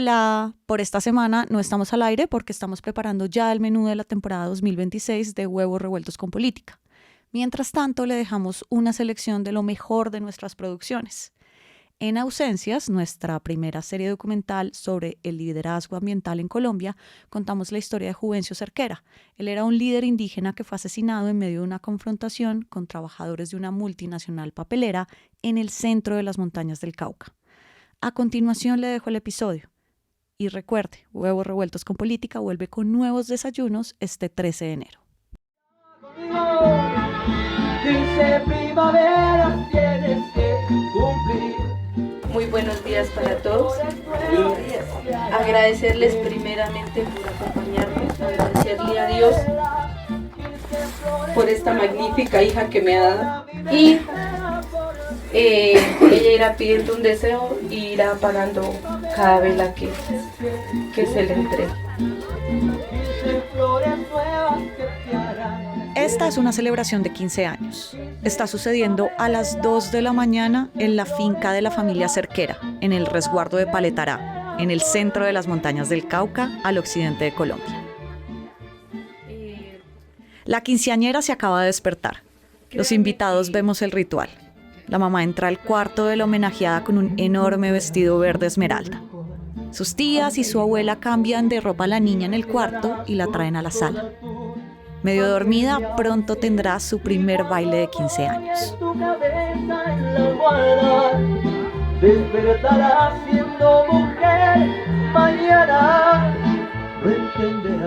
Hola, por esta semana no estamos al aire porque estamos preparando ya el menú de la temporada 2026 de Huevos Revueltos con Política. Mientras tanto, le dejamos una selección de lo mejor de nuestras producciones. En Ausencias, nuestra primera serie documental sobre el liderazgo ambiental en Colombia, contamos la historia de Juvencio Cerquera. Él era un líder indígena que fue asesinado en medio de una confrontación con trabajadores de una multinacional papelera en el centro de las montañas del Cauca. A continuación le dejo el episodio. Y recuerde, Huevos Revueltos con Política vuelve con nuevos desayunos este 13 de enero. Dice primavera, tienes que cumplir. Muy buenos días para todos. Agradecerles primeramente por acompañarnos, agradecerle a Dios por esta magnífica hija que me ha dado. Y ella irá pidiendo un deseo y irá pagando cada vela que se le entregue. Esta es una celebración de 15 años. Está sucediendo a las 2 de la mañana en la finca de la familia Cerquera, en el resguardo de Paletará, en el centro de las montañas del Cauca, al occidente de Colombia. La quinceañera se acaba de despertar. Los invitados vemos el ritual. La mamá entra al cuarto de la homenajeada con un enorme vestido verde esmeralda. Sus tías y su abuela cambian de ropa a la niña en el cuarto y la traen a la sala. Medio dormida, pronto tendrá su primer baile de 15 años.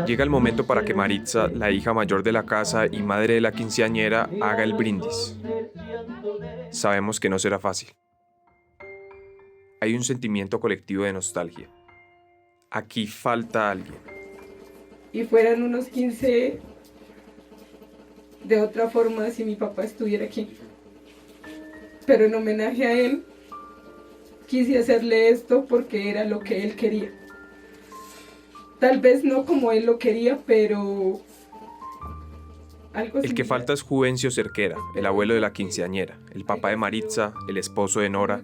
Llega el momento para que Maritza, la hija mayor de la casa y madre de la quinceañera, haga el brindis. Sabemos que no será fácil. Hay un sentimiento colectivo de nostalgia. Aquí falta alguien. Y fueran unos 15 de otra forma si mi papá estuviera aquí. Pero en homenaje a él, quise hacerle esto porque era lo que él quería. Tal vez no como él lo quería, pero algo El que similar. falta es Juvencio Cerquera, el abuelo de la quinceañera, el papá de Maritza, el esposo de Nora,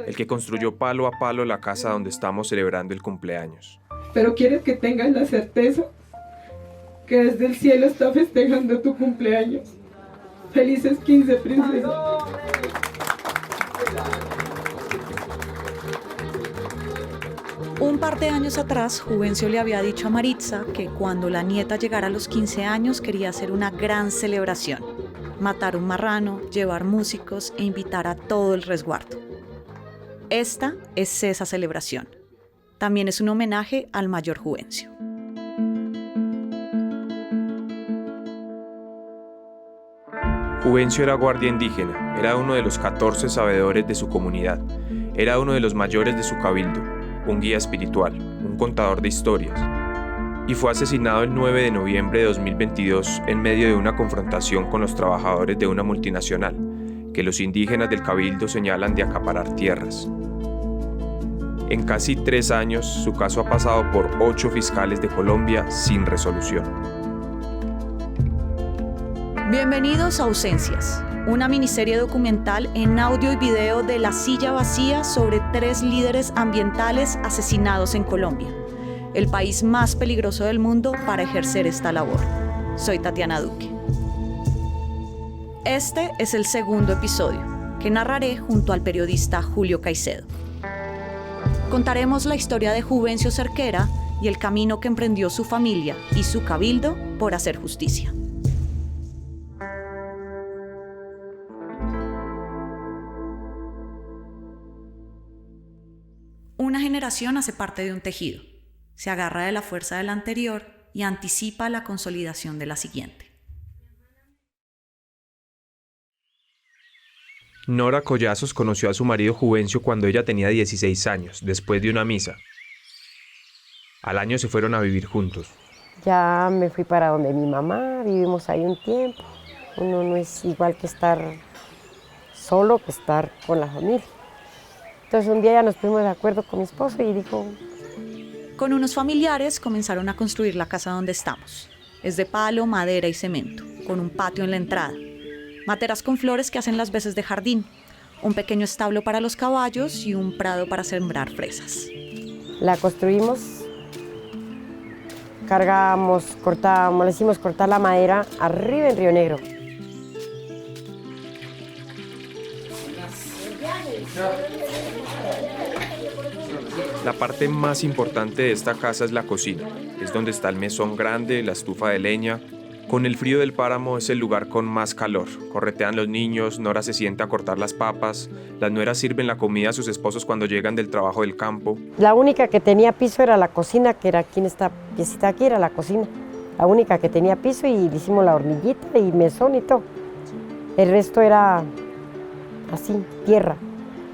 el que construyó palo a palo la casa donde estamos celebrando el cumpleaños. Pero quieres que tengas la certeza que desde el cielo está festejando tu cumpleaños. Felices 15, princesa. Un par de años atrás, Juvencio le había dicho a Maritza que cuando la nieta llegara a los 15 años quería hacer una gran celebración. Matar un marrano, llevar músicos e invitar a todo el resguardo. Esta es esa celebración. También es un homenaje al mayor Juvencio. Juvencio era guardia indígena, era uno de los 14 sabedores de su comunidad, era uno de los mayores de su cabildo, un guía espiritual, un contador de historias, y fue asesinado el 9 de noviembre de 2022 en medio de una confrontación con los trabajadores de una multinacional, que los indígenas del cabildo señalan de acaparar tierras. En casi 3 años, su caso ha pasado por 8 fiscales de Colombia sin resolución. Bienvenidos a Ausencias, una miniserie documental en audio y video de La Silla Vacía sobre 3 líderes ambientales asesinados en Colombia, el país más peligroso del mundo para ejercer esta labor. Soy Tatiana Duque. Este es el segundo episodio, que narraré junto al periodista Julio Caicedo. Contaremos la historia de Juvencio Cerquera y el camino que emprendió su familia y su cabildo por hacer justicia. Una generación hace parte de un tejido, se agarra de la fuerza de la anterior y anticipa la consolidación de la siguiente. Nora Collazos conoció a su marido Juvencio cuando ella tenía 16 años, después de una misa. Al año se fueron a vivir juntos. Ya me fui para donde mi mamá, vivimos ahí un tiempo. Uno no es igual que estar solo que estar con la familia. Entonces un día ya nos pusimos de acuerdo con mi esposo y dijo... Con unos familiares comenzaron a construir la casa donde estamos. Es de palo, madera y cemento, con un patio en la entrada. Materas con flores que hacen las veces de jardín, un pequeño establo para los caballos y un prado para sembrar fresas. La construimos, cargamos, cortábamos, le hicimos cortar la madera arriba en Río Negro. La parte más importante de esta casa es la cocina. Es donde está el mesón grande, la estufa de leña. Con el frío del páramo es el lugar con más calor. Corretean los niños, Nora se sienta a cortar las papas, las nueras sirven la comida a sus esposos cuando llegan del trabajo del campo. La única que tenía piso era la cocina, que era aquí en esta piecita aquí, era la cocina. La única que tenía piso y le hicimos la hormiguita y mesón y todo. El resto era así, tierra.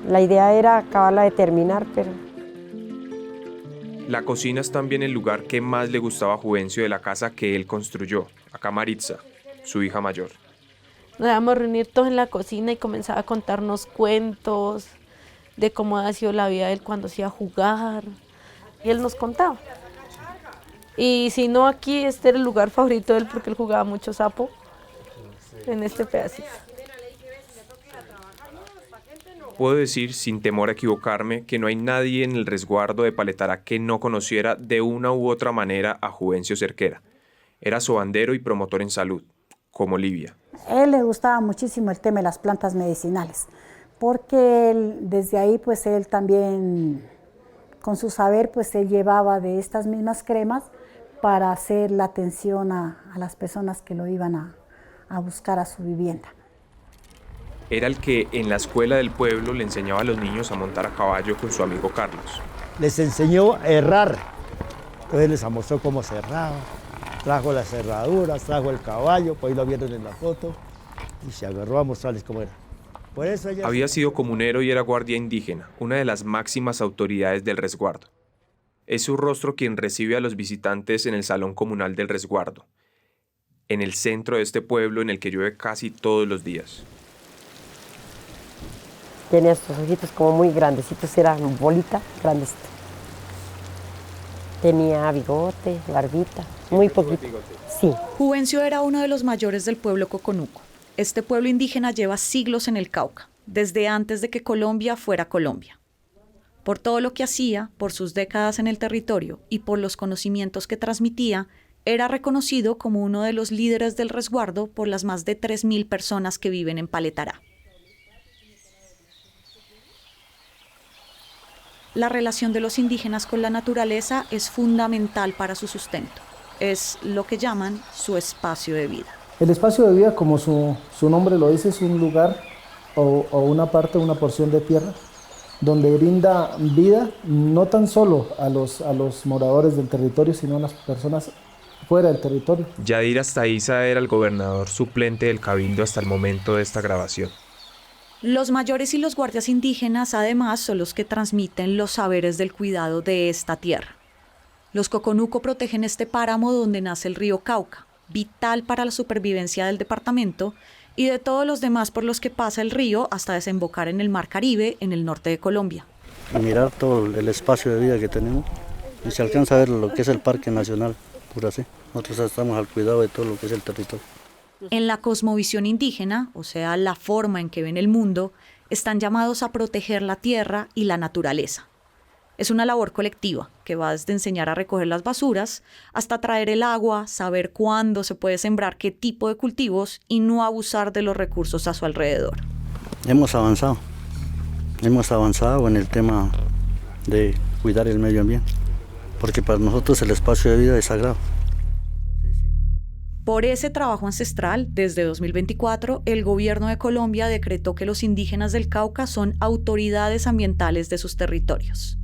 La idea era acabarla de terminar, pero... La cocina es también el lugar que más le gustaba a Juvencio de la casa que él construyó, acá Maritza, su hija mayor. Nos íbamos a reunir todos en la cocina y comenzaba a contarnos cuentos de cómo había sido la vida de él cuando se iba a jugar. Y él nos contaba. Y si no, aquí este era el lugar favorito de él porque él jugaba mucho sapo en este pedacito. Puedo decir, sin temor a equivocarme, que no hay nadie en el resguardo de Paletará que no conociera de una u otra manera a Juvencio Cerquera. Era sobandero y promotor en salud, como Livia. A él le gustaba muchísimo el tema de las plantas medicinales, porque desde ahí pues él también, con su saber, pues él llevaba de estas mismas cremas para hacer la atención a las personas que lo iban a buscar a su vivienda. Era el que en la escuela del pueblo le enseñaba a los niños a montar a caballo con su amigo Carlos. Les enseñó a herrar, entonces les mostró cómo se herraba, trajo las herraduras, trajo el caballo, pues ahí lo vieron en la foto, y se agarró a mostrarles cómo era. Por eso había sido comunero y era guardia indígena, una de las máximas autoridades del resguardo. Es su rostro quien recibe a los visitantes en el salón comunal del resguardo, en el centro de este pueblo en el que llueve casi todos los días. Tenía estos ojitos como muy grandecitos, era bolita, grandecita. Tenía bigote, barbita, muy poquito. Sí. Juvencio era uno de los mayores del pueblo coconuco. Este pueblo indígena lleva siglos en el Cauca, desde antes de que Colombia fuera Colombia. Por todo lo que hacía, por sus décadas en el territorio y por los conocimientos que transmitía, era reconocido como uno de los líderes del resguardo por las más de 3.000 personas que viven en Paletará. La relación de los indígenas con la naturaleza es fundamental para su sustento. Es lo que llaman su espacio de vida. El espacio de vida, como su nombre lo dice, es un lugar o una parte, una porción de tierra donde brinda vida no tan solo a los moradores del territorio, sino a las personas fuera del territorio. Yadir Astaiza era el gobernador suplente del Cabildo hasta el momento de esta grabación. Los mayores y los guardias indígenas, además, son los que transmiten los saberes del cuidado de esta tierra. Los coconuco protegen este páramo donde nace el río Cauca, vital para la supervivencia del departamento y de todos los demás por los que pasa el río hasta desembocar en el Mar Caribe, en el norte de Colombia. Y mirar todo el espacio de vida que tenemos y se alcanza a ver lo que es el Parque Nacional, por así. Nosotros estamos al cuidado de todo lo que es el territorio. En la cosmovisión indígena, o sea, la forma en que ven el mundo, están llamados a proteger la tierra y la naturaleza. Es una labor colectiva que va desde enseñar a recoger las basuras hasta traer el agua, saber cuándo se puede sembrar qué tipo de cultivos y no abusar de los recursos a su alrededor. Hemos avanzado en el tema de cuidar el medio ambiente, porque para nosotros el espacio de vida es sagrado. Por ese trabajo ancestral, desde 2024, el gobierno de Colombia decretó que los indígenas del Cauca son autoridades ambientales de sus territorios.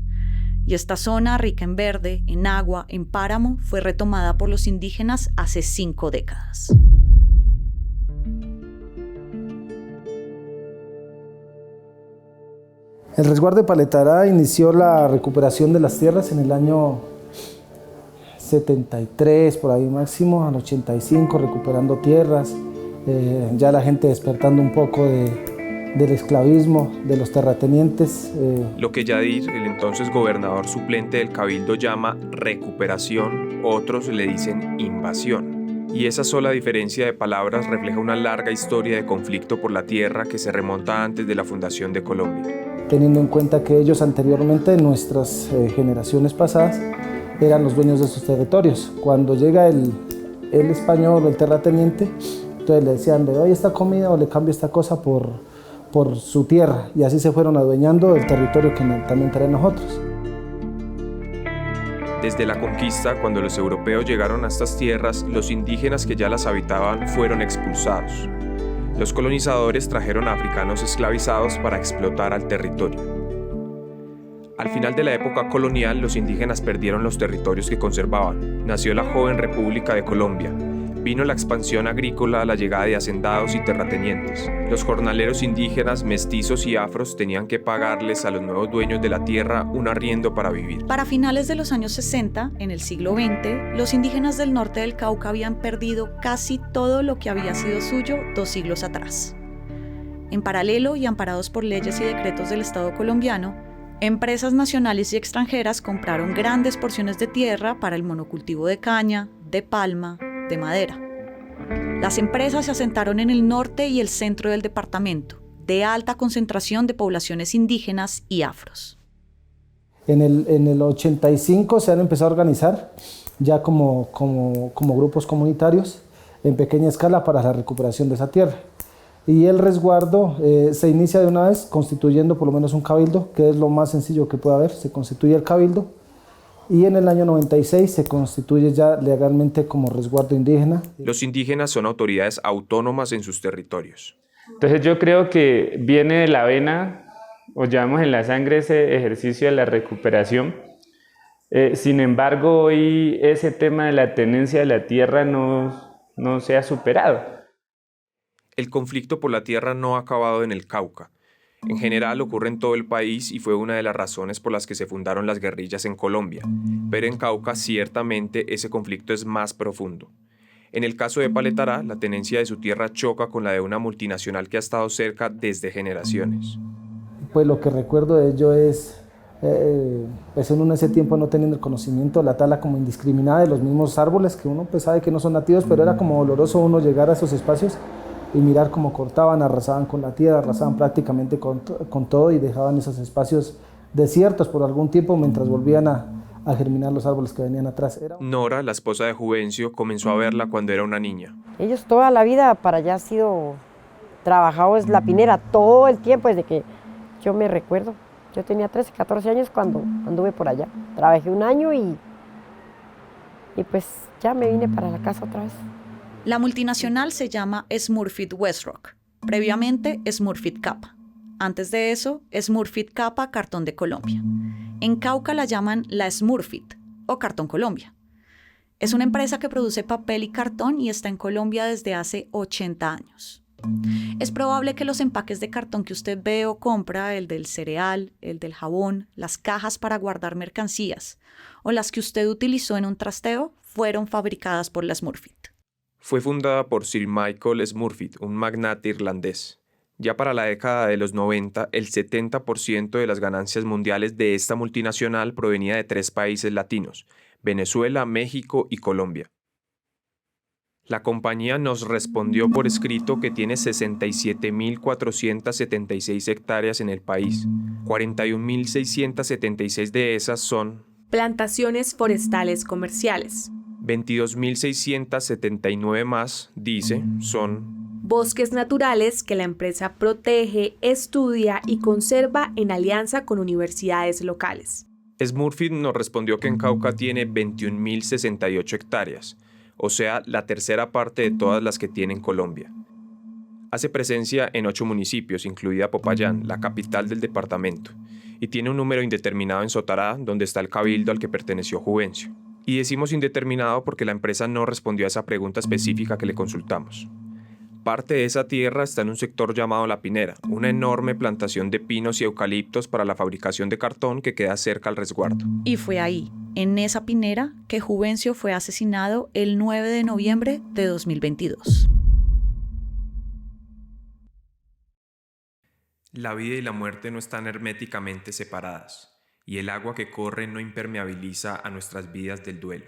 Y esta zona, rica en verde, en agua, en páramo, fue retomada por los indígenas hace 5 décadas. El resguardo de Paletará inició la recuperación de las tierras en el año 73, por ahí máximo, al 85, recuperando tierras, ya la gente despertando un poco del esclavismo, de los terratenientes. Lo que Yadir, el entonces gobernador suplente del Cabildo, llama recuperación, otros le dicen invasión. Y esa sola diferencia de palabras refleja una larga historia de conflicto por la tierra que se remonta antes de la fundación de Colombia. Teniendo en cuenta que ellos anteriormente, nuestras generaciones pasadas, eran los dueños de sus territorios. Cuando llega el español o el terrateniente, entonces le decían, le doy esta comida o le cambio esta cosa por su tierra, y así se fueron adueñando del territorio que también era de nosotros. Desde la conquista, cuando los europeos llegaron a estas tierras, los indígenas que ya las habitaban fueron expulsados. Los colonizadores trajeron a africanos esclavizados para explotar al territorio. Al final de la época colonial, los indígenas perdieron los territorios que conservaban. Nació la joven República de Colombia. Vino la expansión agrícola, la llegada de hacendados y terratenientes. Los jornaleros indígenas, mestizos y afros tenían que pagarles a los nuevos dueños de la tierra un arriendo para vivir. Para finales de los años 60, en el siglo XX, los indígenas del norte del Cauca habían perdido casi todo lo que había sido suyo 2 siglos atrás. En paralelo y amparados por leyes y decretos del Estado colombiano, empresas nacionales y extranjeras compraron grandes porciones de tierra para el monocultivo de caña, de palma, de madera. Las empresas se asentaron en el norte y el centro del departamento, de alta concentración de poblaciones indígenas y afros. En el 85 se han empezado a organizar ya como grupos comunitarios en pequeña escala para la recuperación de esa tierra. Y el resguardo se inicia de una vez constituyendo por lo menos un cabildo, que es lo más sencillo que puede haber. Se constituye el cabildo y en el año 96 se constituye ya legalmente como resguardo indígena. Los indígenas son autoridades autónomas en sus territorios. Entonces yo creo que viene de la vena, o llevamos en la sangre ese ejercicio de la recuperación. Sin embargo, hoy ese tema de la tenencia de la tierra no se ha superado. El conflicto por la tierra no ha acabado en el Cauca. En general ocurre en todo el país y fue una de las razones por las que se fundaron las guerrillas en Colombia. Pero en Cauca ciertamente ese conflicto es más profundo. En el caso de Paletará, la tenencia de su tierra choca con la de una multinacional que ha estado cerca desde generaciones. Pues lo que recuerdo de ello es, pues uno en ese tiempo no teniendo el conocimiento, la tala como indiscriminada de los mismos árboles que uno pues sabe que no son nativos, pero era como doloroso uno llegar a esos espacios y mirar cómo cortaban, arrasaban con la tierra, arrasaban prácticamente con todo y dejaban esos espacios desiertos por algún tiempo mientras volvían a germinar los árboles que venían atrás. Nora, la esposa de Juvencio, comenzó a verla cuando era una niña. Ellos toda la vida para allá ha sido trabajado es la pinera, todo el tiempo desde que yo me recuerdo. Yo tenía 13, 14 años cuando anduve por allá. Trabajé un año y pues ya me vine para la casa otra vez. La multinacional se llama Smurfit Westrock, previamente Smurfit Kappa. Antes de eso, Smurfit Kappa Cartón de Colombia. En Cauca la llaman la Smurfit o Cartón Colombia. Es una empresa que produce papel y cartón y está en Colombia desde hace 80 años. Es probable que los empaques de cartón que usted ve o compra, el del cereal, el del jabón, las cajas para guardar mercancías o las que usted utilizó en un trasteo, fueron fabricadas por la Smurfit. Fue fundada por Sir Michael Smurfit, un magnate irlandés. Ya para la década de los 90, el 70% de las ganancias mundiales de esta multinacional provenía de 3 países latinos: Venezuela, México y Colombia. La compañía nos respondió por escrito que tiene 67.476 hectáreas en el país. 41.676 de esas son plantaciones forestales comerciales. 22.679 más, dice, son bosques naturales que la empresa protege, estudia y conserva en alianza con universidades locales. Smurfit nos respondió que en Cauca tiene 21.068 hectáreas, o sea, la tercera parte de todas las que tiene en Colombia. Hace presencia en 8 municipios, incluida Popayán, la capital del departamento, y tiene un número indeterminado en Sotará, donde está el cabildo al que perteneció Juvencio. Y decimos indeterminado porque la empresa no respondió a esa pregunta específica que le consultamos. Parte de esa tierra está en un sector llamado La Pinera, una enorme plantación de pinos y eucaliptos para la fabricación de cartón que queda cerca al resguardo. Y fue ahí, en esa pinera, que Juvencio fue asesinado el 9 de noviembre de 2022. La vida y la muerte no están herméticamente separadas, y el agua que corre no impermeabiliza a nuestras vidas del duelo.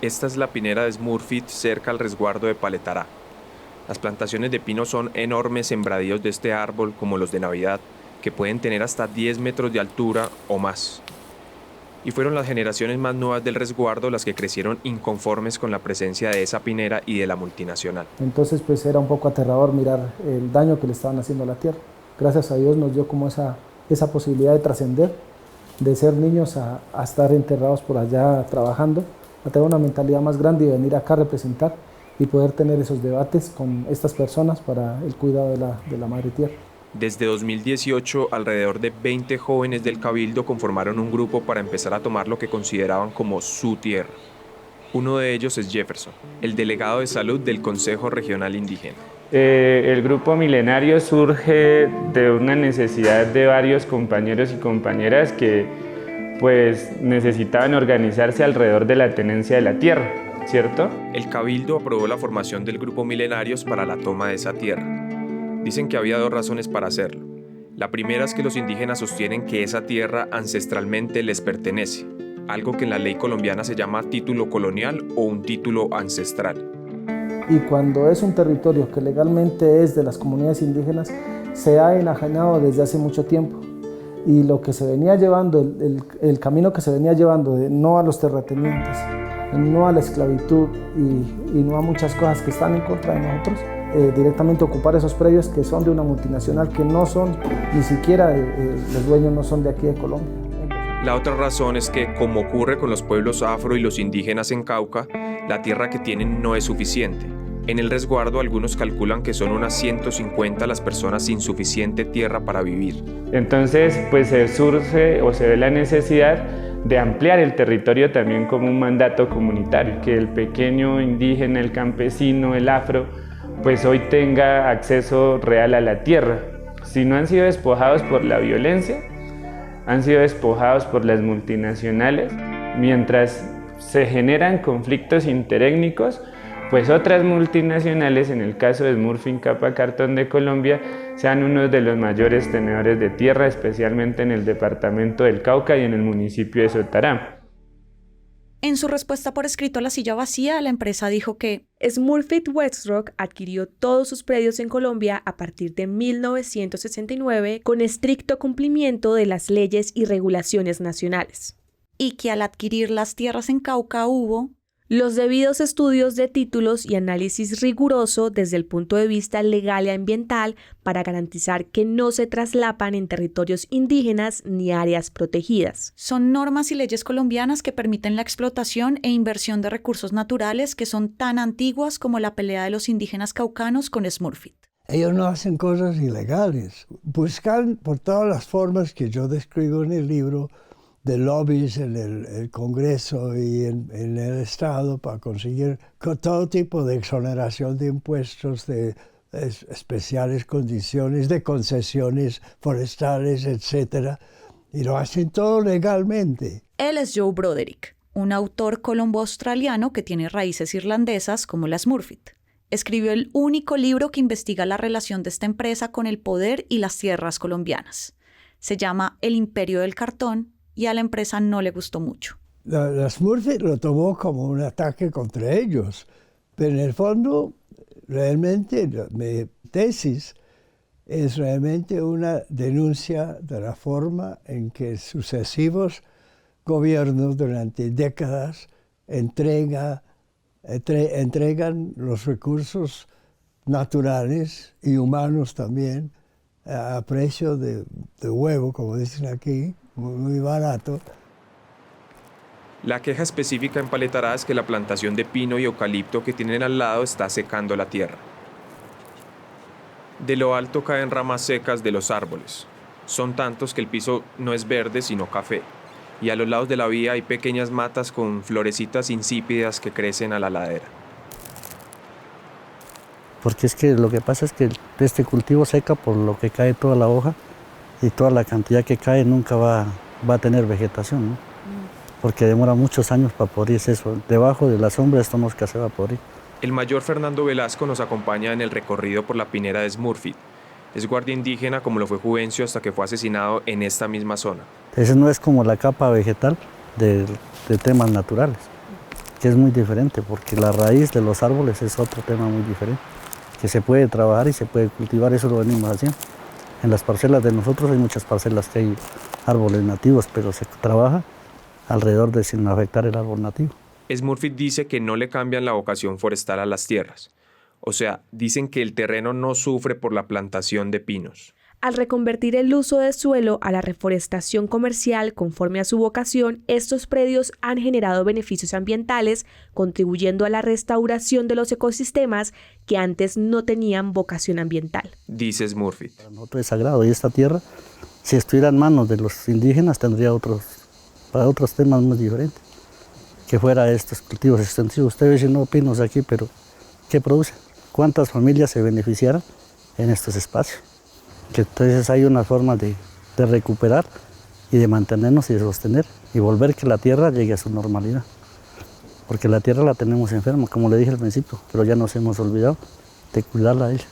Esta es la pinera de Smurfit cerca al resguardo de Paletará. Las plantaciones de pino son enormes sembradíos de este árbol como los de Navidad, que pueden tener hasta 10 metros de altura o más. Y fueron las generaciones más nuevas del resguardo las que crecieron inconformes con la presencia de esa pinera y de la multinacional. Entonces pues era un poco aterrador mirar el daño que le estaban haciendo a la tierra. Gracias a Dios nos dio como esa posibilidad de trascender, de ser niños a estar enterrados por allá trabajando, a tener una mentalidad más grande y venir acá a representar y poder tener esos debates con estas personas para el cuidado de la madre tierra. Desde 2018, alrededor de 20 jóvenes del Cabildo conformaron un grupo para empezar a tomar lo que consideraban como su tierra. Uno de ellos es Jefferson, el delegado de salud del Consejo Regional Indígena. El grupo milenario surge de una necesidad de varios compañeros y compañeras que pues necesitaban organizarse alrededor de la tenencia de la tierra, ¿cierto? El Cabildo aprobó la formación del grupo Milenarios para la toma de esa tierra. Dicen que había dos razones para hacerlo. La primera es que los indígenas sostienen que esa tierra ancestralmente les pertenece, algo que en la ley colombiana se llama título colonial o un título ancestral. Y cuando es un territorio que legalmente es de las comunidades indígenas, se ha enajenado desde hace mucho tiempo. Y lo que se venía llevando, el camino que se venía llevando de no a los terratenientes, no a la esclavitud y no a muchas cosas que están en contra de nosotros, directamente ocupar esos predios que son de una multinacional que no son, ni siquiera los dueños no son de aquí de Colombia. La otra razón es que, como ocurre con los pueblos afro y los indígenas en Cauca, la tierra que tienen no es suficiente. En el resguardo algunos calculan que son unas 150 las personas sin suficiente tierra para vivir. Entonces pues se surge o se ve la necesidad de ampliar el territorio también como un mandato comunitario, que el pequeño indígena, el campesino, el afro, pues hoy tenga acceso real a la tierra. Si no han sido despojados por la violencia, han sido despojados por las multinacionales, mientras se generan conflictos interétnicos, pues otras multinacionales, en el caso de Smurfit Kappa Cartón de Colombia, sean uno de los mayores tenedores de tierra, especialmente en el departamento del Cauca y en el municipio de Sotará. En su respuesta por escrito a la silla vacía, la empresa dijo que Smurfit Westrock adquirió todos sus predios en Colombia a partir de 1969 con estricto cumplimiento de las leyes y regulaciones nacionales. Y que al adquirir las tierras en Cauca hubo los debidos estudios de títulos y análisis riguroso desde el punto de vista legal y ambiental para garantizar que no se traslapan en territorios indígenas ni áreas protegidas. Son normas y leyes colombianas que permiten la explotación e inversión de recursos naturales que son tan antiguas como la pelea de los indígenas caucanos con Smurfit. Ellos no hacen cosas ilegales, buscan por todas las formas que yo describo en el libro, de lobbies en el Congreso y en el Estado para conseguir todo tipo de exoneración de impuestos, de especiales condiciones, de concesiones forestales, etc. Y lo hacen todo legalmente. Él es Joe Broderick, un autor colombo-australiano que tiene raíces irlandesas como la Smurfit. Escribió el único libro que investiga la relación de esta empresa con el poder y las tierras colombianas. Se llama El Imperio del Cartón, y a la empresa no le gustó mucho. La Smurfit lo tomó como un ataque contra ellos, pero en el fondo, realmente, mi tesis es realmente una denuncia de la forma en que sucesivos gobiernos durante décadas entregan los recursos naturales y humanos también a precio de huevo, como dicen aquí, muy barato. La queja específica en Paletará es que la plantación de pino y eucalipto que tienen al lado está secando la tierra. De lo alto caen ramas secas de los árboles. Son tantos que el piso no es verde sino café. Y a los lados de la vía hay pequeñas matas con florecitas insípidas que crecen a la ladera. Porque es que lo que pasa es que este cultivo seca por lo que cae toda la hoja, y toda la cantidad que cae nunca va a tener vegetación, ¿no? Porque demora muchos años para podrirse eso. Debajo de la sombra esto nunca se va a podrir. El mayor Fernando Velasco nos acompaña en el recorrido por la pinera de Smurfit. Es guardia indígena como lo fue Juvencio hasta que fue asesinado en esta misma zona. Ese no es como la capa vegetal de temas naturales. que es muy diferente, porque la raíz de los árboles es otro tema muy diferente, que se puede trabajar y se puede cultivar, eso lo venimos haciendo. En las parcelas de nosotros hay muchas parcelas que hay árboles nativos, pero se trabaja alrededor de sin afectar el árbol nativo. Smurfit dice que no le cambian la vocación forestal a las tierras. O sea, dicen que el terreno no sufre por la plantación de pinos. Al reconvertir el uso del suelo a la reforestación comercial conforme a su vocación, estos predios han generado beneficios ambientales, contribuyendo a la restauración de los ecosistemas que antes no tenían vocación ambiental. Dice Smurfit. Para nosotros es sagrado y esta tierra, si estuviera en manos de los indígenas, tendría para otros temas muy diferentes, que fuera estos cultivos extensivos. Usted dice, no pinos aquí, pero ¿qué produce? ¿Cuántas familias se beneficiaron en estos espacios? Que entonces hay una forma de recuperar y de mantenernos y de sostener y volver que la tierra llegue a su normalidad. Porque la tierra la tenemos enferma, como le dije al principio, pero ya nos hemos olvidado de cuidarla a ella.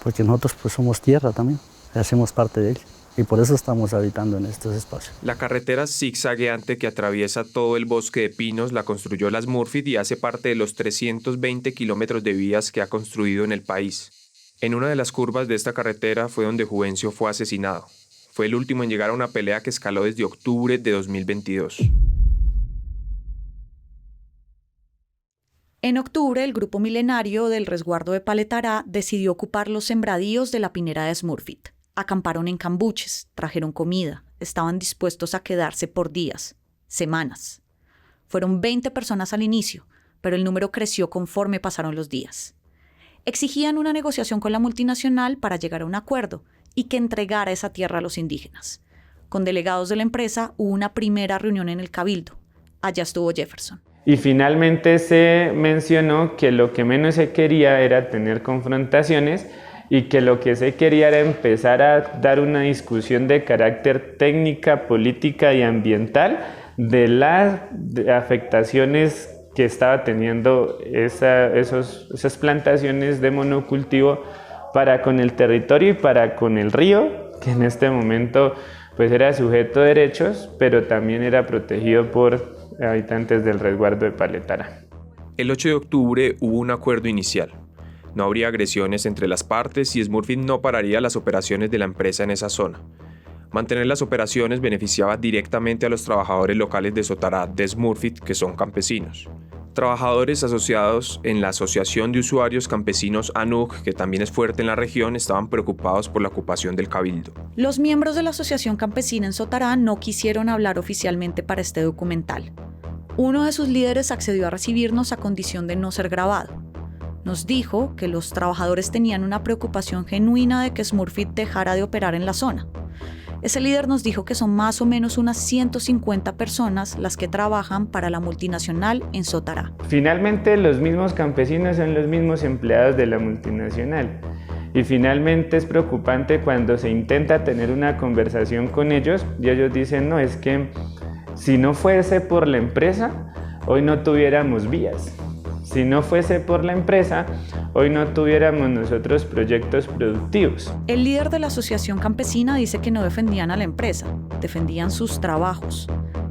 Porque nosotros pues somos tierra también, hacemos parte de ella y por eso estamos habitando en estos espacios. La carretera zigzagueante que atraviesa todo el bosque de pinos la construyó la Smurfit y hace parte de los 320 kilómetros de vías que ha construido en el país. En una de las curvas de esta carretera fue donde Juvencio fue asesinado. Fue el último en llegar a una pelea que escaló desde octubre de 2022. En octubre, el grupo milenario del resguardo de Paletará decidió ocupar los sembradíos de la pinera de Smurfit. Acamparon en cambuches, trajeron comida, estaban dispuestos a quedarse por días, semanas. Fueron 20 personas al inicio, pero el número creció conforme pasaron los días. Exigían una negociación con la multinacional para llegar a un acuerdo y que entregara esa tierra a los indígenas. Con delegados de la empresa hubo una primera reunión en el Cabildo. Allá estuvo Jefferson. Y finalmente se mencionó que lo que menos se quería era tener confrontaciones y que lo que se quería era empezar a dar una discusión de carácter técnica, política y ambiental de las afectaciones que estaba teniendo esas plantaciones de monocultivo para con el territorio y para con el río, que en este momento pues era sujeto de derechos, pero también era protegido por habitantes del resguardo de Paletará. El 8 de octubre hubo un acuerdo inicial. No habría agresiones entre las partes y Smurfit no pararía las operaciones de la empresa en esa zona. Mantener las operaciones beneficiaba directamente a los trabajadores locales de Sotará de Smurfit, que son campesinos. Trabajadores asociados en la Asociación de Usuarios Campesinos ANUC, que también es fuerte en la región, estaban preocupados por la ocupación del Cabildo. Los miembros de la Asociación Campesina en Sotará no quisieron hablar oficialmente para este documental. Uno de sus líderes accedió a recibirnos a condición de no ser grabado. Nos dijo que los trabajadores tenían una preocupación genuina de que Smurfit dejara de operar en la zona. Ese líder nos dijo que son más o menos unas 150 personas las que trabajan para la multinacional en Sotará. Finalmente, los mismos campesinos son los mismos empleados de la multinacional. Y finalmente es preocupante cuando se intenta tener una conversación con ellos y ellos dicen, no, es que si no fuese por la empresa, hoy no tuviéramos vías. Si no fuese por la empresa, hoy no tuviéramos nosotros proyectos productivos. El líder de la asociación campesina dice que no defendían a la empresa, defendían sus trabajos,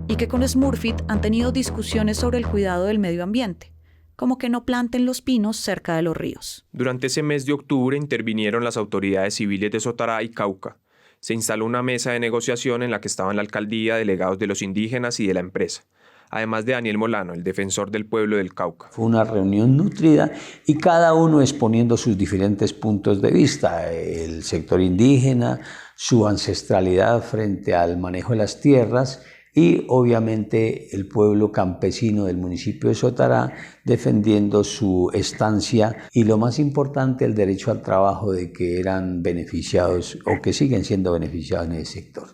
y que con Smurfit han tenido discusiones sobre el cuidado del medio ambiente, como que no planten los pinos cerca de los ríos. Durante ese mes de octubre intervinieron las autoridades civiles de Sotará y Cauca. Se instaló una mesa de negociación en la que estaban la alcaldía, delegados de los indígenas y de la empresa, además de Daniel Molano, el defensor del pueblo del Cauca. Fue una reunión nutrida y cada uno exponiendo sus diferentes puntos de vista, el sector indígena, su ancestralidad frente al manejo de las tierras y obviamente el pueblo campesino del municipio de Sotará defendiendo su estancia y lo más importante, el derecho al trabajo de que eran beneficiados o que siguen siendo beneficiados en ese sector.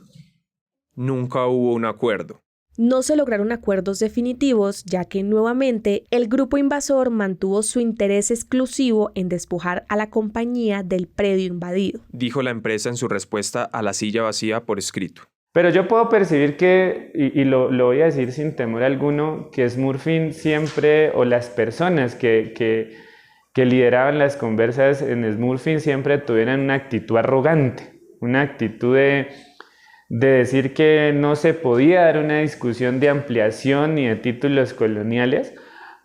Nunca hubo un acuerdo. No se lograron acuerdos definitivos, ya que nuevamente el grupo invasor mantuvo su interés exclusivo en despojar a la compañía del predio invadido. Dijo la empresa en su respuesta a la silla vacía por escrito. Pero yo puedo percibir que, y lo voy a decir sin temor alguno, que Smurfit siempre, o las personas que lideraban las conversas en Smurfit siempre tuvieran una actitud arrogante, una actitud de de decir que no se podía dar una discusión de ampliación ni de títulos coloniales,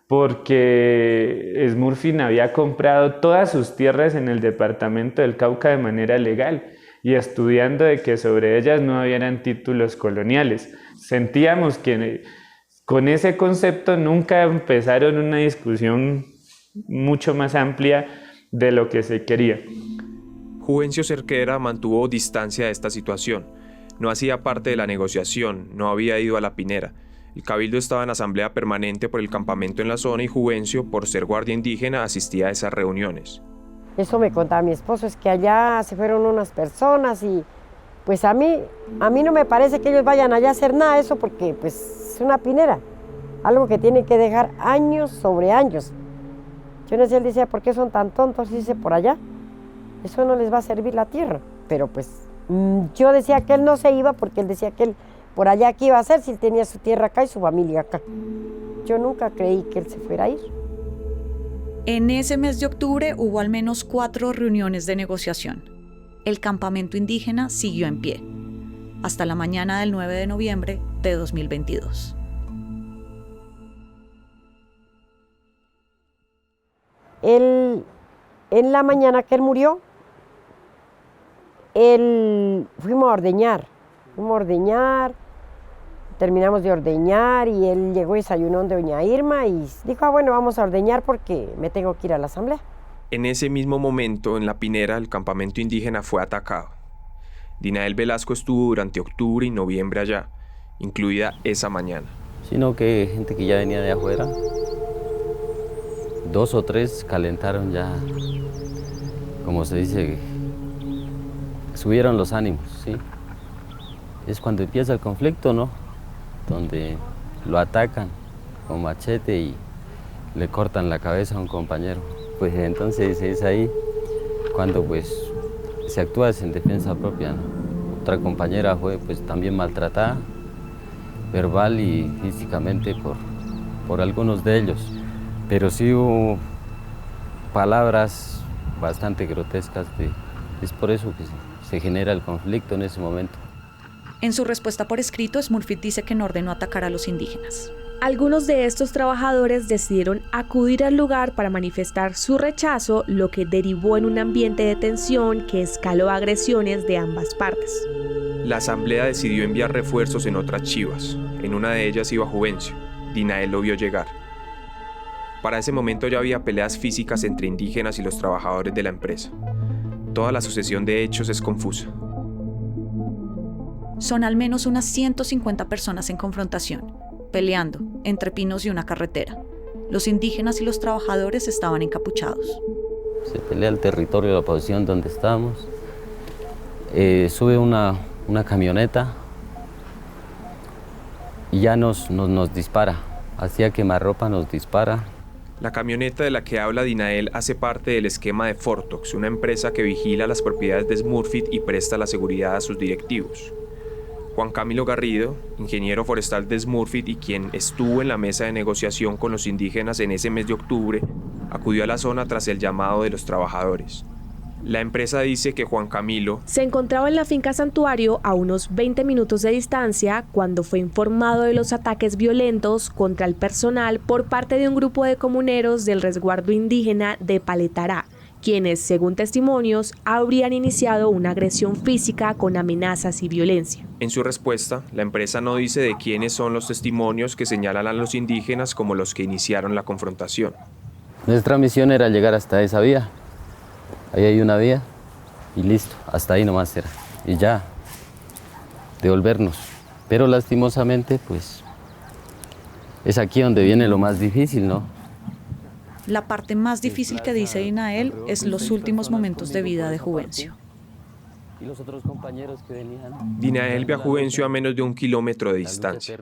porque Smurfit había comprado todas sus tierras en el departamento del Cauca de manera legal y estudiando de que sobre ellas no habían títulos coloniales. Sentíamos que con ese concepto nunca empezaron una discusión mucho más amplia de lo que se quería. Juvencio Cerquera mantuvo distancia de esta situación. No hacía parte de la negociación, no había ido a la Pinera. El cabildo estaba en asamblea permanente por el campamento en la zona y Juvencio, por ser guardia indígena, asistía a esas reuniones. Eso me contaba mi esposo, es que allá se fueron unas personas y pues a mí no me parece que ellos vayan allá a hacer nada de eso porque pues es una pinera, algo que tienen que dejar años sobre años. Yo no sé, él decía, ¿por qué son tan tontos? Dice, por allá, eso no les va a servir la tierra. Pero pues yo decía que él no se iba porque él decía que él por allá qué iba a hacer si él tenía su tierra acá y su familia acá. Yo nunca creí que él se fuera a ir. En ese mes de octubre hubo al menos 4 reuniones de negociación. El campamento indígena siguió en pie, hasta la mañana del 9 de noviembre de 2022. En la mañana que él murió, fuimos a ordeñar, terminamos de ordeñar y él llegó y desayunó donde doña Irma y dijo, bueno, vamos a ordeñar porque me tengo que ir a la asamblea. En ese mismo momento, en la Pinera, el campamento indígena fue atacado. Dinael Velasco estuvo durante octubre y noviembre allá, incluida esa mañana. Sino que gente que ya venía de afuera, 2 o 3 calentaron ya, como se dice, subieron los ánimos, ¿sí? Es cuando empieza el conflicto, ¿no? Donde lo atacan con machete y le cortan la cabeza a un compañero. Pues entonces es ahí cuando pues se actúa en defensa propia, ¿no? Otra compañera fue pues también maltratada, verbal y físicamente por algunos de ellos. Pero sí hubo palabras bastante grotescas, es por eso que se genera el conflicto en ese momento. En su respuesta por escrito, Smurfit dice que no ordenó atacar a los indígenas. Algunos de estos trabajadores decidieron acudir al lugar para manifestar su rechazo, lo que derivó en un ambiente de tensión que escaló agresiones de ambas partes. La asamblea decidió enviar refuerzos en otras chivas. En una de ellas iba Juvencio. Dinael lo vio llegar. Para ese momento ya había peleas físicas entre indígenas y los trabajadores de la empresa. Toda la sucesión de hechos es confusa. Son al menos unas 150 personas en confrontación, peleando entre pinos y una carretera. Los indígenas y los trabajadores estaban encapuchados. Se pelea el territorio de la posición donde estábamos. Sube una camioneta y ya nos dispara. Hacía quemarropa, nos dispara. La camioneta de la que habla Dinael hace parte del esquema de Fortox, una empresa que vigila las propiedades de Smurfit y presta la seguridad a sus directivos. Juan Camilo Garrido, ingeniero forestal de Smurfit y quien estuvo en la mesa de negociación con los indígenas en ese mes de octubre, acudió a la zona tras el llamado de los trabajadores. La empresa dice que Juan Camilo se encontraba en la finca Santuario a unos 20 minutos de distancia cuando fue informado de los ataques violentos contra el personal por parte de un grupo de comuneros del resguardo indígena de Paletará, quienes, según testimonios, habrían iniciado una agresión física con amenazas y violencia. En su respuesta, la empresa no dice de quiénes son los testimonios que señalan a los indígenas como los que iniciaron la confrontación. Nuestra misión era llegar hasta esa vía. Ahí hay una vía y listo, hasta ahí nomás era. Y ya, devolvernos. Pero lastimosamente, pues, es aquí donde viene lo más difícil, ¿no? La parte más difícil que dice Dinael es los últimos momentos de vida de Juvencio. ¿Y los otros compañeros que venían? Dinael ve a Juvencio a menos de 1 kilómetro de distancia.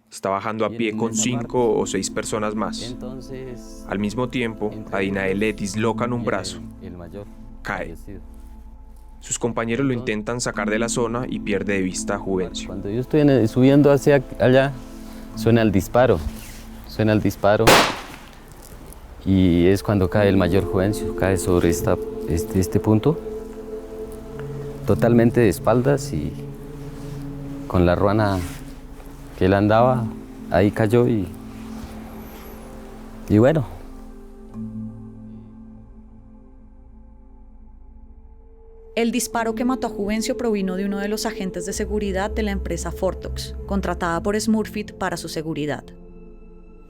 Está bajando a pie con 5 o 6 personas más. Al mismo tiempo, a Dinael le dislocan un brazo. Cae. Sus compañeros lo intentan sacar de la zona y pierde de vista a Juvencio. Cuando yo estoy subiendo hacia allá, suena el disparo. Y es cuando cae el mayor Juvencio, cae sobre este punto, totalmente de espaldas y con la ruana que él andaba, ahí cayó y bueno. El disparo que mató a Juvencio provino de uno de los agentes de seguridad de la empresa Fortox, contratada por Smurfit para su seguridad.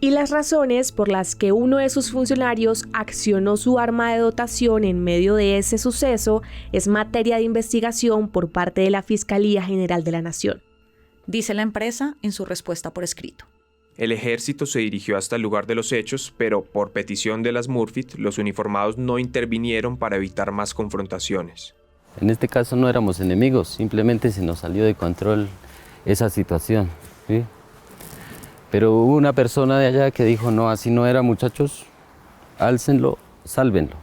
Y las razones por las que uno de sus funcionarios accionó su arma de dotación en medio de ese suceso es materia de investigación por parte de la Fiscalía General de la Nación, dice la empresa en su respuesta por escrito. El ejército se dirigió hasta el lugar de los hechos, pero por petición de las Smurfit, los uniformados no intervinieron para evitar más confrontaciones. En este caso no éramos enemigos, simplemente se nos salió de control esa situación, ¿sí? Pero hubo una persona de allá que dijo, no, así no era, muchachos, álcenlo, sálvenlo.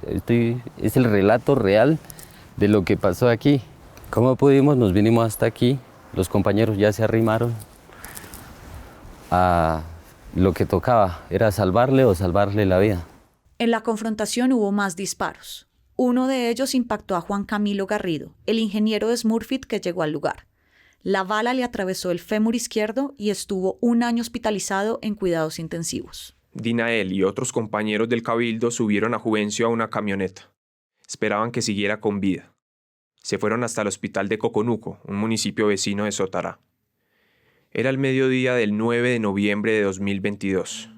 Es el relato real de lo que pasó aquí. ¿Cómo pudimos? Nos vinimos hasta aquí, los compañeros ya se arrimaron a lo que tocaba, era salvarle o salvarle la vida. En la confrontación hubo más disparos. Uno de ellos impactó a Juan Camilo Garrido, el ingeniero de Smurfit que llegó al lugar. La bala le atravesó el fémur izquierdo y estuvo 1 año hospitalizado en cuidados intensivos. Dinael y otros compañeros del cabildo subieron a Juvencio a una camioneta. Esperaban que siguiera con vida. Se fueron hasta el hospital de Coconuco, un municipio vecino de Sotará. Era el mediodía del 9 de noviembre de 2022.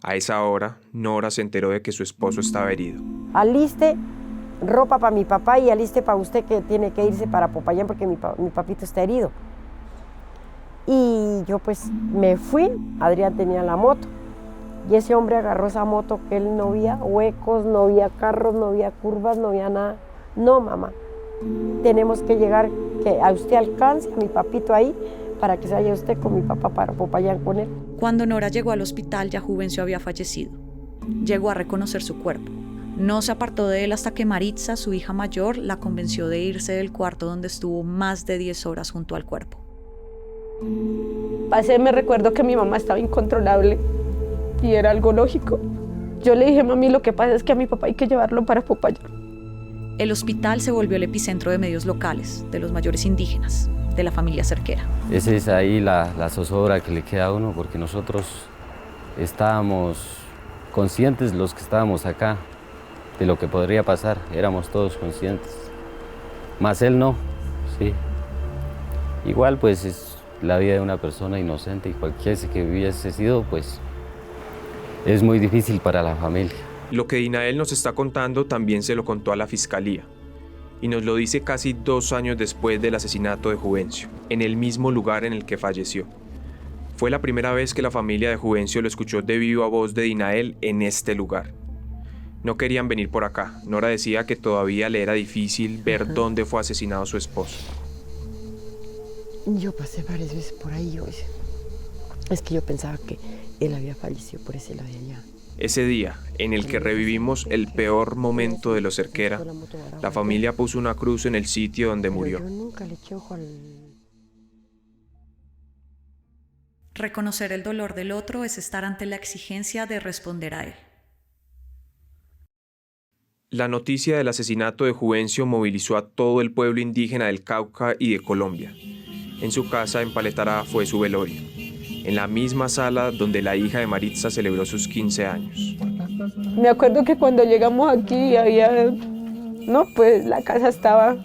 A esa hora, Nora se enteró de que su esposo estaba herido. Aliste ropa para mi papá y aliste para usted que tiene que irse para Popayán porque mi papito está herido. Y yo pues me fui, Adrián tenía la moto y ese hombre agarró esa moto que él no veía huecos, no había carros, no había curvas, no había nada. No, mamá, tenemos que llegar, que a usted alcance, a mi papito ahí, para que se vaya usted con mi papá para Popayán con él. Cuando Nora llegó al hospital ya Juvencio había fallecido. Llegó a reconocer su cuerpo. No se apartó de él hasta que Maritza, su hija mayor, la convenció de irse del cuarto donde estuvo más de 10 horas junto al cuerpo. Me recuerdo que mi mamá estaba incontrolable y era algo lógico. Yo le dije, mami, lo que pasa es que a mi papá hay que llevarlo para Popayán. El hospital se volvió el epicentro de medios locales, de los mayores indígenas, de la familia cerquera. Esa es ahí la zozobra que le queda a uno, porque nosotros estábamos conscientes, los que estábamos acá, de lo que podría pasar, éramos todos conscientes. Más él no, sí. Igual pues es la vida de una persona inocente y cualquiera que hubiese sido, pues es muy difícil para la familia. Lo que Dinael nos está contando también se lo contó a la fiscalía. Y nos lo dice casi 2 años después del asesinato de Juvencio, en el mismo lugar en el que falleció. Fue la primera vez que la familia de Juvencio lo escuchó de viva voz de Dinael en este lugar. No querían venir por acá. Nora decía que todavía le era difícil ver dónde fue asesinado su esposo. Yo pasé varias veces por ahí. Es que yo pensaba que él había fallecido por ese lado de allá. Ese día, en el que revivimos el peor momento de los Cerquera, la familia puso una cruz en el sitio donde murió. Yo nunca le eché ojo al... Reconocer el dolor del otro es estar ante la exigencia de responder a él. La noticia del asesinato de Juvencio movilizó a todo el pueblo indígena del Cauca y de Colombia. En su casa en Paletará fue su velorio, en la misma sala donde la hija de Maritza celebró sus 15 años. Me acuerdo que cuando llegamos aquí pues la casa estaba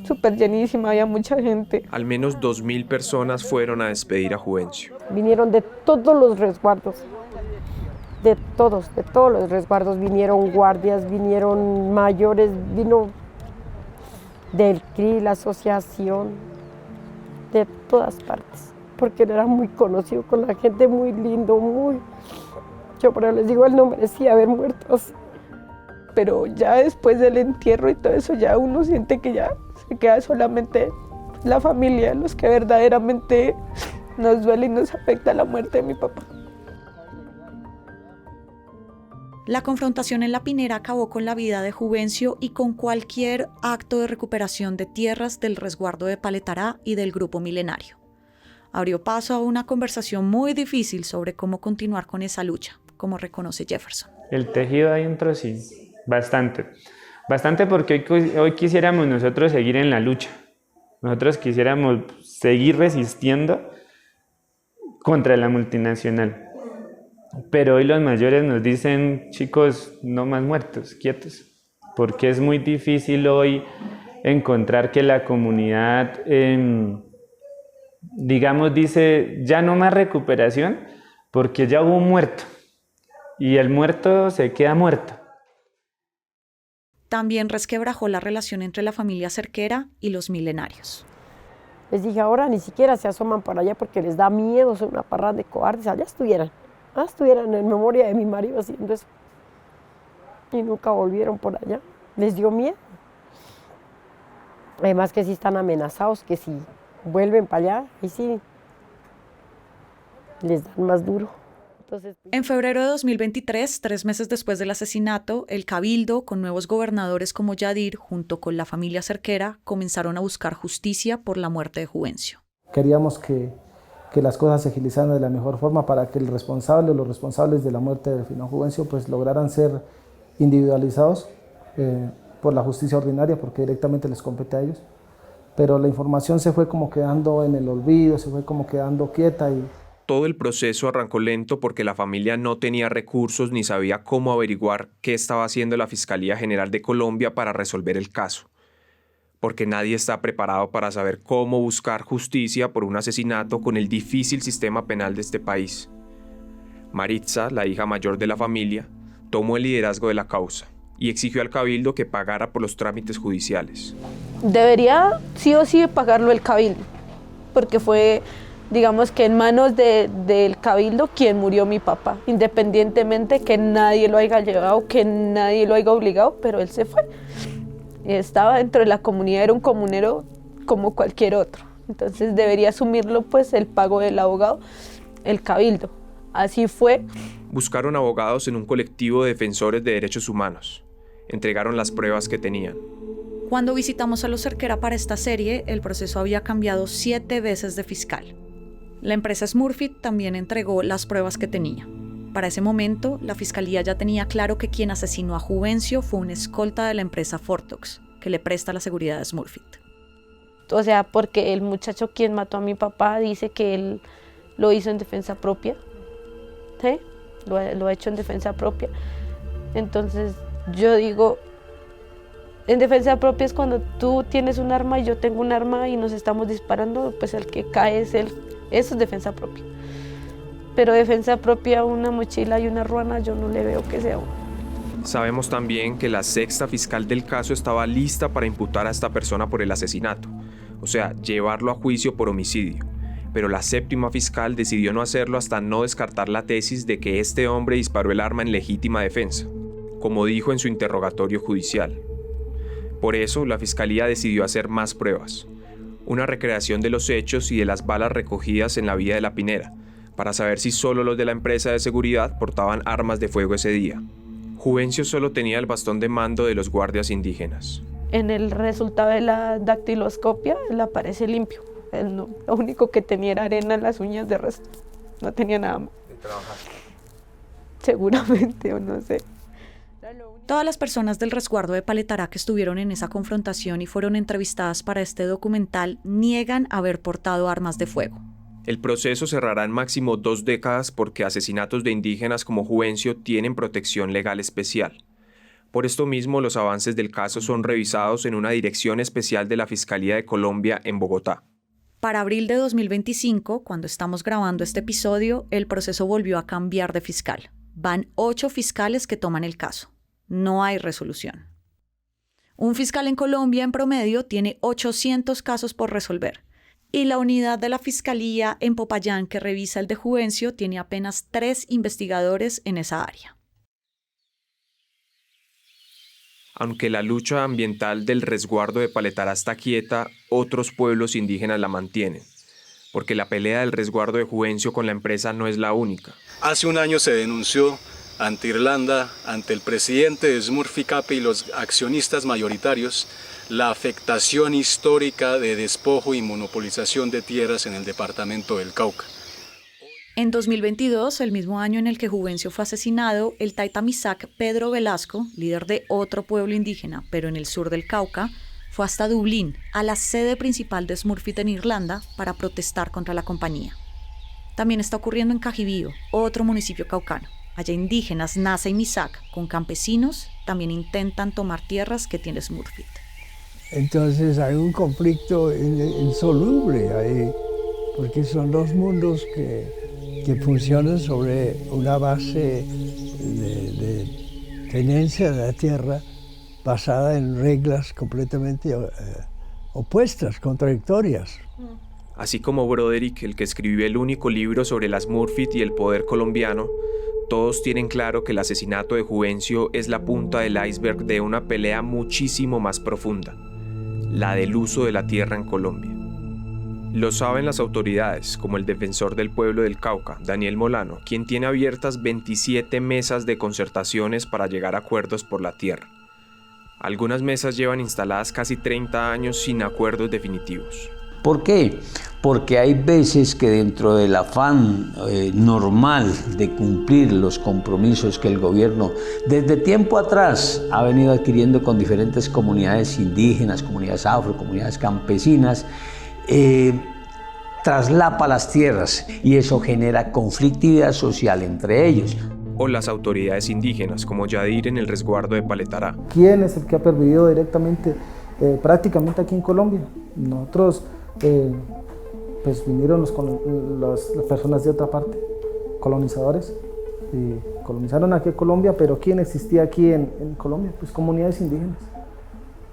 súper llenísima, había mucha gente. Al menos 2.000 personas fueron a despedir a Juvencio. Vinieron de todos los resguardos. De todos los resguardos vinieron guardias, vinieron mayores, vino del CRI, la asociación, de todas partes, porque él era muy conocido con la gente, muy lindo, yo por eso les digo, él no merecía haber muerto así. Pero ya después del entierro y todo eso, ya uno siente que ya se queda solamente la familia, los que verdaderamente nos duele y nos afecta la muerte de mi papá. La confrontación en La Pinera acabó con la vida de Juvencio y con cualquier acto de recuperación de tierras del resguardo de Paletará y del Grupo Milenario. Abrió paso a una conversación muy difícil sobre cómo continuar con esa lucha, como reconoce Jefferson. El tejido ahí dentro sí, bastante. Bastante porque hoy quisiéramos nosotros seguir en la lucha, Nosotros quisiéramos seguir resistiendo contra la multinacional. Pero hoy los mayores nos dicen, chicos, no más muertos, quietos. Porque es muy difícil hoy encontrar que la comunidad, digamos, dice, ya no más recuperación, porque ya hubo un muerto. Y el muerto se queda muerto. También resquebrajó la relación entre la familia cerquera y los milenarios. Les dije, ahora ni siquiera se asoman para allá porque les da miedo, son una parranda de cobardes, allá estuvieran en memoria de mi marido haciendo eso. Y nunca volvieron por allá, les dio miedo. Además que sí están amenazados, que si vuelven para allá, y sí, les dan más duro. Entonces, en febrero de 2023, 3 meses después del asesinato, el Cabildo, con nuevos gobernadores como Yadir, junto con la familia cerquera, comenzaron a buscar justicia por la muerte de Juvencio. Queríamos que las cosas se agilizaran de la mejor forma para que el responsable o los responsables de la muerte de Delfino Juvencio pues lograran ser individualizados por la justicia ordinaria, porque directamente les compete a ellos. Pero la información se fue como quedando en el olvido, se fue como quedando quieta y... Todo el proceso arrancó lento porque la familia no tenía recursos ni sabía cómo averiguar qué estaba haciendo la Fiscalía General de Colombia para resolver el caso. Porque nadie está preparado para saber cómo buscar justicia por un asesinato con el difícil sistema penal de este país. Maritza, la hija mayor de la familia, tomó el liderazgo de la causa y exigió al Cabildo que pagara por los trámites judiciales. Debería sí o sí pagarlo el Cabildo, porque fue... digamos que en manos del Cabildo quien murió mi papá, independientemente que nadie lo haya llevado, que nadie lo haya obligado, pero él se fue. Estaba dentro de la comunidad, era un comunero como cualquier otro. Entonces debería asumirlo pues el pago del abogado, el Cabildo. Así fue. Buscaron abogados en un colectivo de defensores de derechos humanos. Entregaron las pruebas que tenían. Cuando visitamos a los Cerquera para esta serie, el proceso había cambiado 7 veces de fiscal. La empresa Smurfit también entregó las pruebas que tenía. Para ese momento, la fiscalía ya tenía claro que quien asesinó a Juvencio fue un escolta de la empresa Fortox, que le presta la seguridad a Smurfit. O sea, porque el muchacho quien mató a mi papá dice que él lo hizo en defensa propia. ¿Sí? Lo ha hecho en defensa propia. Entonces, yo digo, en defensa propia es cuando tú tienes un arma y yo tengo un arma y nos estamos disparando, pues el que cae es él. Eso es defensa propia. Pero defensa propia, una mochila y una ruana, yo no le veo que sea uno. Sabemos también que la 6ª fiscal del caso estaba lista para imputar a esta persona por el asesinato, o sea, llevarlo a juicio por homicidio. Pero la 7ª fiscal decidió no hacerlo hasta no descartar la tesis de que este hombre disparó el arma en legítima defensa, como dijo en su interrogatorio judicial. Por eso, la fiscalía decidió hacer más pruebas. Una recreación de los hechos y de las balas recogidas en la vía de La Pinera, para saber si solo los de la empresa de seguridad portaban armas de fuego ese día. Juvencio solo tenía el bastón de mando de los guardias indígenas. En el resultado de la dactiloscopia, él aparece limpio. Él no, lo único que tenía era arena en las uñas, de resto no tenía nada más. ¿De trabajar? Seguramente, o no sé. Todas las personas del resguardo de Paletará que estuvieron en esa confrontación y fueron entrevistadas para este documental niegan haber portado armas de fuego. El proceso cerrará en máximo 2 décadas porque asesinatos de indígenas como Juvencio tienen protección legal especial. Por esto mismo, los avances del caso son revisados en una dirección especial de la Fiscalía de Colombia en Bogotá. Para abril de 2025, cuando estamos grabando este episodio, el proceso volvió a cambiar de fiscal. Van 8 fiscales que toman el caso. No hay resolución. Un fiscal en Colombia, en promedio, tiene 800 casos por resolver. Y la unidad de la Fiscalía en Popayán, que revisa el de Juvencio, tiene apenas 3 investigadores en esa área. Aunque la lucha ambiental del resguardo de Paletará está quieta, otros pueblos indígenas la mantienen. Porque la pelea del resguardo de Juvencio con la empresa no es la única. Hace un año se denunció ante Irlanda, ante el presidente de Smurfit y los accionistas mayoritarios, la afectación histórica de despojo y monopolización de tierras en el departamento del Cauca. En 2022, el mismo año en el que Juvencio fue asesinado, el Taita Misak Pedro Velasco, líder de otro pueblo indígena, pero en el sur del Cauca, Fue hasta Dublín, a la sede principal de Smurfit en Irlanda, para protestar contra la compañía. También está ocurriendo en Cajibío, otro municipio caucano. Allá indígenas Nasa y Misak, con campesinos, también intentan tomar tierras que tiene Smurfit. Entonces hay un conflicto insoluble ahí, porque son dos mundos que funcionan sobre una base de tenencia de la tierra basada en reglas completamente opuestas, contradictorias. Así como Broderick, el que escribió el único libro sobre las Smurfit y el poder colombiano, todos tienen claro que el asesinato de Juvencio es la punta del iceberg de una pelea muchísimo más profunda, la del uso de la tierra en Colombia. Lo saben las autoridades, como el defensor del pueblo del Cauca, Daniel Molano, quien tiene abiertas 27 mesas de concertaciones para llegar a acuerdos por la tierra. Algunas mesas llevan instaladas casi 30 años sin acuerdos definitivos. ¿Por qué? Porque hay veces que dentro del afán normal de cumplir los compromisos que el gobierno desde tiempo atrás ha venido adquiriendo con diferentes comunidades indígenas, comunidades afro, comunidades campesinas, traslapa las tierras y eso genera conflictividad social entre ellos. O las autoridades indígenas, como Yadir en el resguardo de Paletará. ¿Quién es el que ha pervivido directamente, prácticamente aquí en Colombia? Nosotros, pues vinieron las personas de otra parte, colonizadores, y colonizaron aquí a Colombia, pero ¿quién existía aquí en Colombia? Pues comunidades indígenas.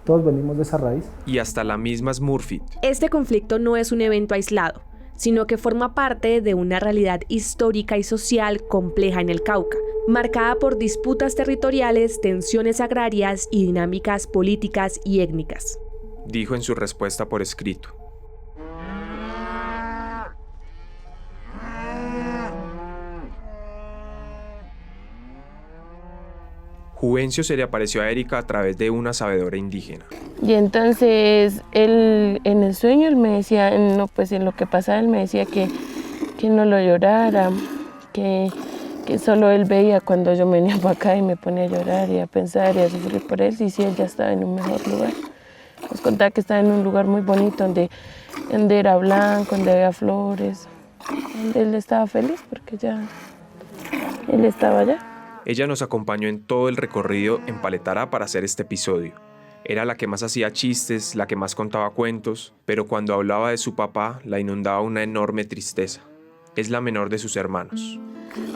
Todos venimos de esa raíz. Y hasta la misma Smurfit. Este conflicto no es un evento aislado, sino que forma parte de una realidad histórica y social compleja en el Cauca, marcada por disputas territoriales, tensiones agrarias y dinámicas políticas y étnicas. Dijo en su respuesta por escrito. Juvencio se le apareció a Erika a través de una sabedora indígena. Y entonces él, en el sueño, él me decía, no, pues en lo que pasaba, él me decía que no lo llorara, que solo él veía cuando yo venía para acá y me ponía a llorar y a pensar y a sufrir por él, y si él ya estaba en un mejor lugar. Nos contaba que estaba en un lugar muy bonito, donde era blanco, donde había flores, donde él estaba feliz porque ya él estaba allá. Ella nos acompañó en todo el recorrido en Paletará para hacer este episodio. Era la que más hacía chistes, la que más contaba cuentos, pero cuando hablaba de su papá la inundaba una enorme tristeza. Es la menor de sus hermanos.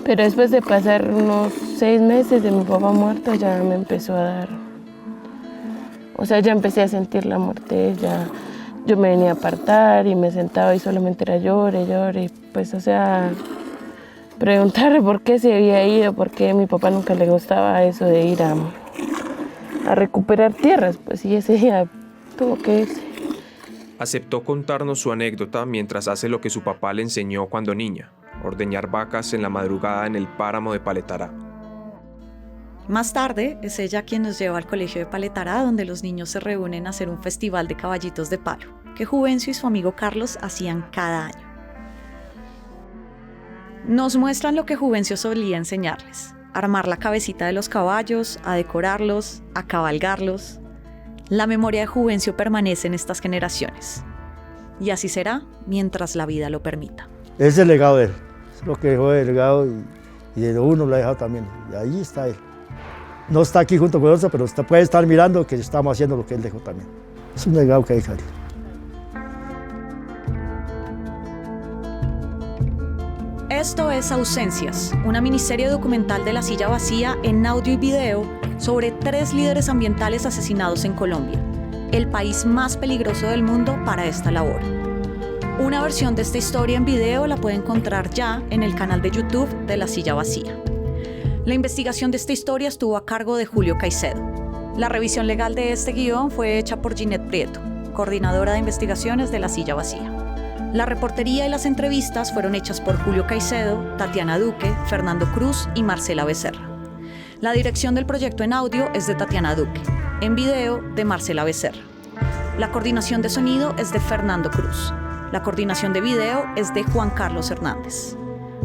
Pero después de pasar unos 6 meses de mi papá muerto, ya me empezó a dar... O sea, ya empecé a sentir la muerte, ya yo me venía a apartar y me sentaba y solamente era llore, y pues, o sea... preguntarle por qué se había ido, por qué a mi papá nunca le gustaba eso de ir a recuperar tierras, pues, y ese día tuvo que irse. Aceptó contarnos su anécdota mientras hace lo que su papá le enseñó cuando niña, ordeñar vacas en la madrugada en el páramo de Paletará. Más tarde, es ella quien nos lleva al colegio de Paletará, donde los niños se reúnen a hacer un festival de caballitos de palo, que Juvencio y su amigo Carlos hacían cada año. Nos muestran lo que Juvencio solía enseñarles: armar la cabecita de los caballos, a decorarlos, a cabalgarlos. La memoria de Juvencio permanece en estas generaciones. Y así será mientras la vida lo permita. Es el legado de él, es lo que dejó el legado y de uno lo ha dejado también. Y ahí está él. No está aquí junto con nosotros, pero puede estar mirando que estamos haciendo lo que él dejó también. Es un legado que hay que dejar. Esto es Ausencias, una miniserie documental de La Silla Vacía en audio y video sobre 3 líderes ambientales asesinados en Colombia, el país más peligroso del mundo para esta labor. Una versión de esta historia en video la puede encontrar ya en el canal de YouTube de La Silla Vacía. La investigación de esta historia estuvo a cargo de Julio Caicedo. La revisión legal de este guión fue hecha por Ginette Prieto, coordinadora de investigaciones de La Silla Vacía. La reportería y las entrevistas fueron hechas por Julio Caicedo, Tatiana Duque, Fernando Cruz y Marcela Becerra. La dirección del proyecto en audio es de Tatiana Duque, en video de Marcela Becerra. La coordinación de sonido es de Fernando Cruz. La coordinación de video es de Juan Carlos Hernández.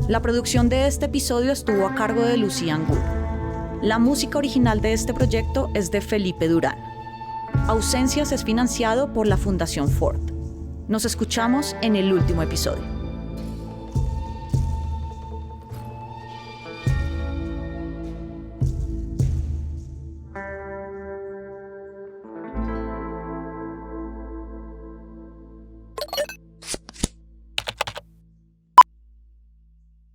La producción de este episodio estuvo a cargo de Lucía Angulo. La música original de este proyecto es de Felipe Durán. Ausencias es financiado por la Fundación Ford. Nos escuchamos en el último episodio.